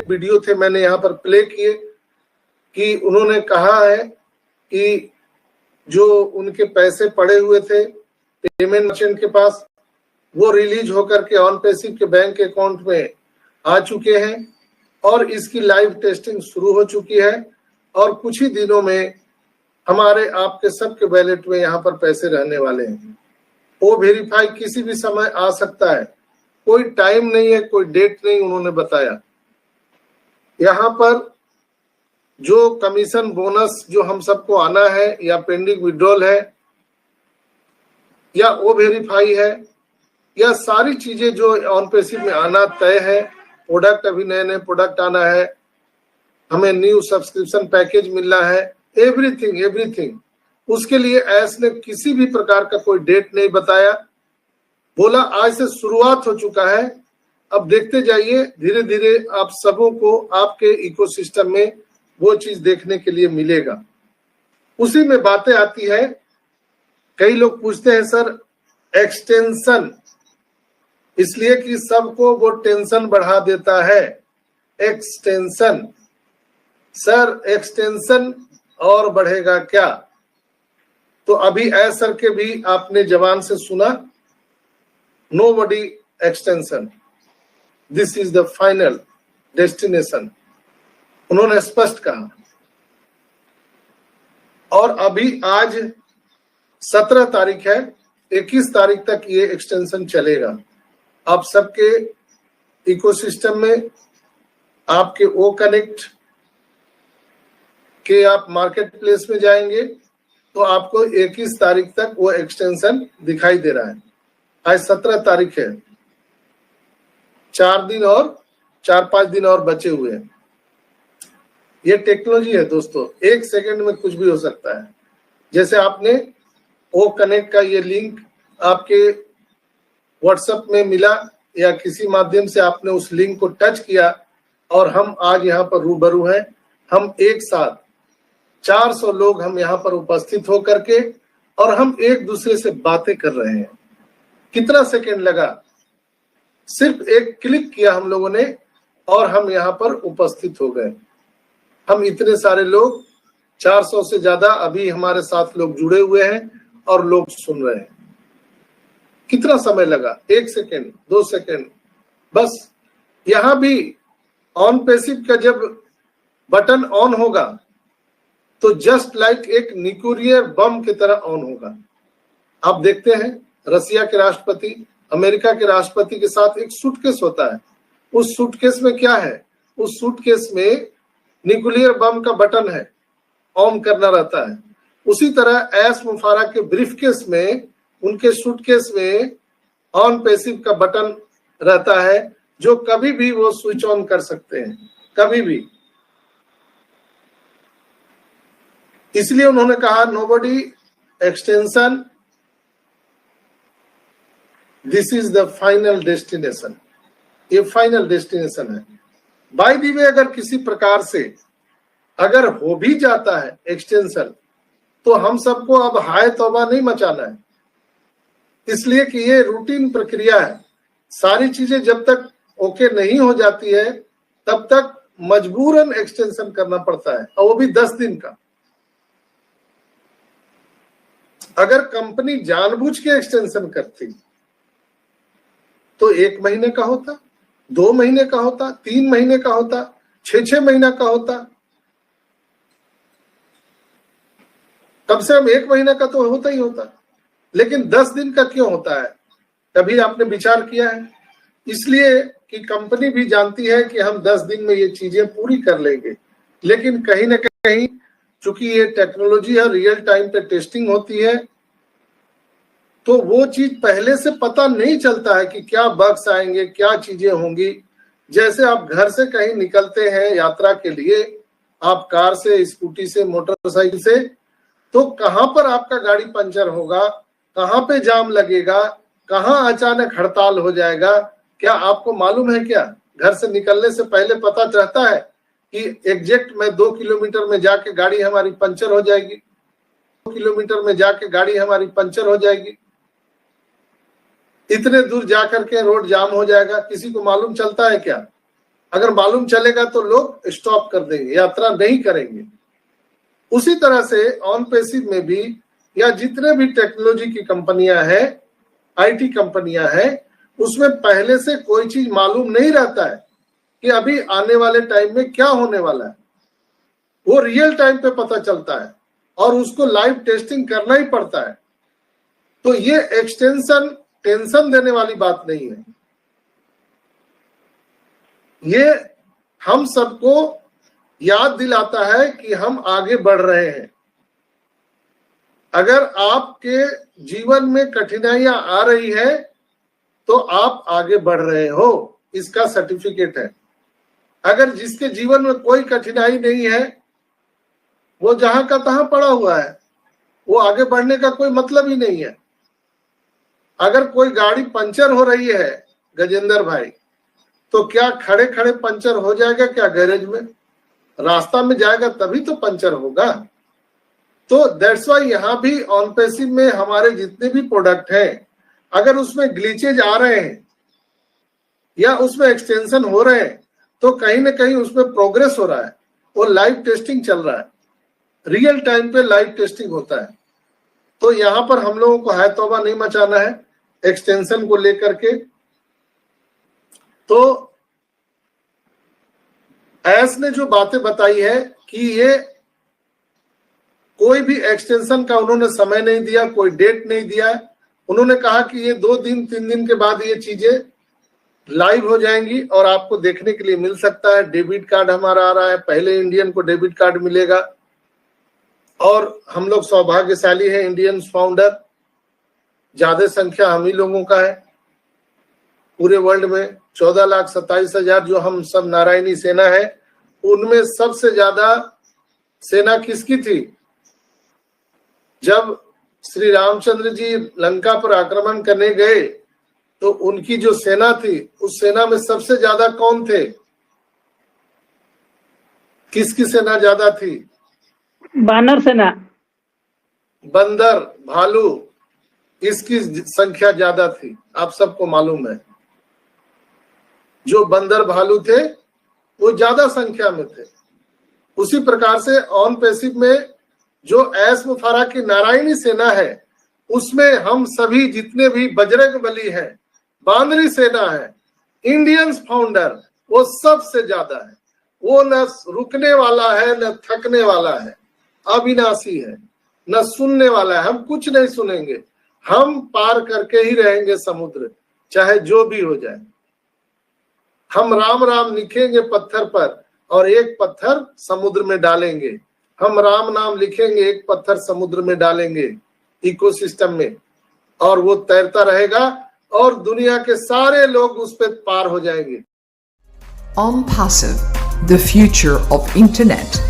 Video थे, मैंने यहाँ पर प्ले किए कि उन्होंने कहा है कि जो उनके पैसे पड़े हुए थे पेमेंट मर्चेंट के पास, वो रिलीज होकर के ऑन पैसिव के बैंक अकाउंट में आ चुके हैं और इसकी लाइव टेस्टिंग शुरू हो चुकी है और कुछ ही दिनों में हमारे आपके सबके वैलेट में यहाँ पर पैसे रहने वाले हैं। वो वेरीफाई किसी भी समय आ सकता है, कोई टाइम नहीं है, कोई डेट नहीं उन्होंने बताया। यहाँ पर जो कमीशन बोनस जो हम सबको आना है या पेंडिंग विड्रॉल है या वो वेरीफाई है या सारी चीजें जो ऑन पैसिव में आना तय है, प्रोडक्ट अभी नए नए प्रोडक्ट आना है, हमें न्यू सब्सक्रिप्शन पैकेज मिल रहा है, एवरीथिंग उसके लिए एस ने किसी भी प्रकार का कोई डेट नहीं बताया। बोला आज से शुरुआत हो चुका है, अब देखते जाइए, धीरे धीरे आप सबों को आपके इकोसिस्टम में वो चीज देखने के लिए मिलेगा। उसी में बातें आती है, कई लोग पूछते हैं सर एक्सटेंशन, इसलिए कि सबको वो टेंशन बढ़ा देता है। एक्सटेंशन सर, एक्सटेंशन और बढ़ेगा क्या? तो अभी सर के भी आपने जबान से सुना, nobody extension, this is the final destination, उन्होंने स्पष्ट कहा। और अभी आज 17 तारीख है, 21 तारीख तक ये एक्सटेंशन चलेगा। आप सबके इकोसिस्टम में आपके ओ कनेक्ट के आप मार्केट प्लेस में जाएंगे तो आपको 21 तारीख तक वो एक्सटेंशन दिखाई दे रहा है। आज 17 तारीख है, 4-5 दिन और बचे हुए हैं। ये टेक्नोलॉजी है दोस्तों, 1 सेकंड में कुछ भी हो सकता है। जैसे आपने ओ कनेक्ट का ये लिंक आपके व्हाट्सएप में मिला या किसी माध्यम से आपने उस लिंक को टच किया और हम आज यहाँ पर रूबरू हैं। हम एक साथ 400 लोग हम यहाँ पर उपस्थित होकर के और हम एक दूसरे से बातें कर रहे हैं। कितना सेकंड लगा, सिर्फ एक क्लिक किया हम लोगों ने और हम यहाँ पर उपस्थित हो गए। हम इतने सारे लोग, 400 से ज्यादा अभी हमारे साथ लोग जुड़े हुए हैं और लोग सुन रहे हैं। कितना समय लगा, 1 सेकंड 2 सेकंड बस। यहां भी ऑन पैसिव का जब बटन ऑन होगा तो जस्ट लाइक एक न्यूक्लियर बम की तरह ऑन होगा। आप देखते हैं रसिया के राष्ट्रपति, अमेरिका के राष्ट्रपति के साथ एक सूटकेस होता है, उस सूटकेस में क्या है, उस सूटकेस में न्यूक्लियर बम का बटन है, ऑन करना रहता है। उसी तरह एस मुफारा के ब्रीफकेस में, उनके सूटकेस में ऑन पैसिव का बटन रहता है जो कभी भी वो स्विच ऑन कर सकते हैं, कभी भी। इसलिए उन्होंने कहा nobody extension, this is the final destination. ये फाइनल डेस्टिनेशन है। बाय द वे, अगर किसी प्रकार से अगर हो भी जाता है एक्सटेंशन तो हम सबको अब हाय तौबा नहीं मचाना है, इसलिए कि ये रूटीन प्रक्रिया है। सारी चीजें जब तक ओके नहीं हो जाती है तब तक मजबूरन एक्सटेंशन करना पड़ता है, और वो भी 10 दिन का। अगर कंपनी जानबूझ के एक्सटेंशन करती तो 1 महीने का होता, 2 महीने का होता, 3 महीने का होता, 6 महीना का होता, कम से कम 1 महीने का तो होता ही होता। लेकिन 10 दिन का क्यों होता है, कभी आपने विचार किया है? इसलिए कि कंपनी भी जानती है कि हम 10 दिन में ये चीजें पूरी कर लेंगे, लेकिन कहीं ना कहीं चूंकि ये टेक्नोलॉजी है, रियल टाइम पे टेस्टिंग होती है, तो वो चीज पहले से पता नहीं चलता है कि क्या बग्स आएंगे, क्या चीजें होंगी। जैसे आप घर से कहीं निकलते हैं यात्रा के लिए, आप कार से, स्कूटी से, मोटरसाइकिल से, तो कहां पर आपका गाड़ी पंचर होगा, कहां पे जाम लगेगा, कहां अचानक हड़ताल हो जाएगा, क्या आपको मालूम है? क्या घर से निकलने से पहले पता रहता है? कि एग्जैक्ट में 2 किलोमीटर में जाके गाड़ी हमारी पंचर हो जाएगी, 2 किलोमीटर में जाके गाड़ी हमारी पंचर हो जाएगी, इतने दूर जाकर के रोड जाम हो जाएगा। किसी को मालूम चलता है क्या? अगर मालूम चलेगा तो लोग स्टॉप कर देंगे, यात्रा नहीं करेंगे। उसी तरह से ऑन पैसिव में भी या जितने भी टेक्नोलॉजी की कंपनियां हैं, आईटी कंपनियां हैं, उसमें पहले से कोई चीज मालूम नहीं रहता है कि अभी आने वाले टाइम में क्या होने वाला है। वो रियल टाइम पे पता चलता है और उसको लाइव टेस्टिंग करना ही पड़ता है। तो ये एक्सटेंशन टेंशन देने वाली बात नहीं है, ये हम सबको याद दिलाता है कि हम आगे बढ़ रहे हैं। अगर आपके जीवन में कठिनाइयां आ रही है तो आप आगे बढ़ रहे हो, इसका सर्टिफिकेट है। अगर जिसके जीवन में कोई कठिनाई नहीं है, वो जहां का तहां पड़ा हुआ है, वो आगे बढ़ने का कोई मतलब ही नहीं है। अगर कोई गाड़ी पंचर हो रही है गजेंद्र भाई, तो क्या खड़े खड़े पंचर हो जाएगा क्या गैरेज में? रास्ता में जाएगा तभी तो पंचर होगा। तो दैट्स वाई यहाँ भी ऑन पैसिव में हमारे जितने भी प्रोडक्ट हैं, अगर उसमें ग्लिचेज आ रहे हैं या उसमें एक्सटेंशन हो रहे हैं, तो कहीं ना कहीं उसमें प्रोग्रेस हो रहा है, वो लाइव टेस्टिंग चल रहा है, रियल टाइम पे लाइव टेस्टिंग होता है। तो यहाँ पर हम लोगों को है तौबा नहीं मचाना है एक्सटेंशन को लेकर के। तो एस ने जो बातें बताई है कि ये कोई भी एक्सटेंशन का उन्होंने समय नहीं दिया, कोई डेट नहीं दिया। उन्होंने कहा कि ये 2 दिन 3 दिन के बाद ये चीजें लाइव हो जाएंगी और आपको देखने के लिए मिल सकता है। डेबिट कार्ड हमारा आ रहा है, पहले इंडियन को डेबिट कार्ड मिलेगा और हम लोग सौभाग्यशाली हैं, इंडियन फाउंडर ज्यादा संख्या हम ही लोगों का है पूरे वर्ल्ड में। 14,27,000 जो हम सब नारायणी सेना है, उनमें सबसे ज्यादा सेना किसकी थी? जब श्री रामचंद्र जी लंका पर आक्रमण करने गए तो उनकी जो सेना थी, उस सेना में सबसे ज्यादा कौन थे? किसकी सेना ज्यादा थी? बानर सेना, बंदर, भालू, इसकी संख्या ज्यादा थी। आप सबको मालूम है, जो बंदर भालू थे वो ज्यादा संख्या में थे। उसी प्रकार से ऑन पैसिव में जो एस मुफारा की नारायणी सेना है, उसमें हम सभी जितने भी बजरंग बली है, बांदरी सेना है, इंडियंस फाउंडर, वो सबसे ज्यादा है। वो न रुकने वाला है, न थकने वाला है, अविनाशी है, न सुनने वाला है। हम कुछ नहीं सुनेंगे, हम पार करके ही रहेंगे समुद्र, चाहे जो भी हो जाए। हम राम राम लिखेंगे पत्थर पर और एक पत्थर समुद्र में डालेंगे। हम राम नाम लिखेंगे, एक पत्थर समुद्र में डालेंगे इकोसिस्टम में, और वो तैरता रहेगा और दुनिया के सारे लोग उस पर पार हो जाएंगे। OnPassive, the future of internet.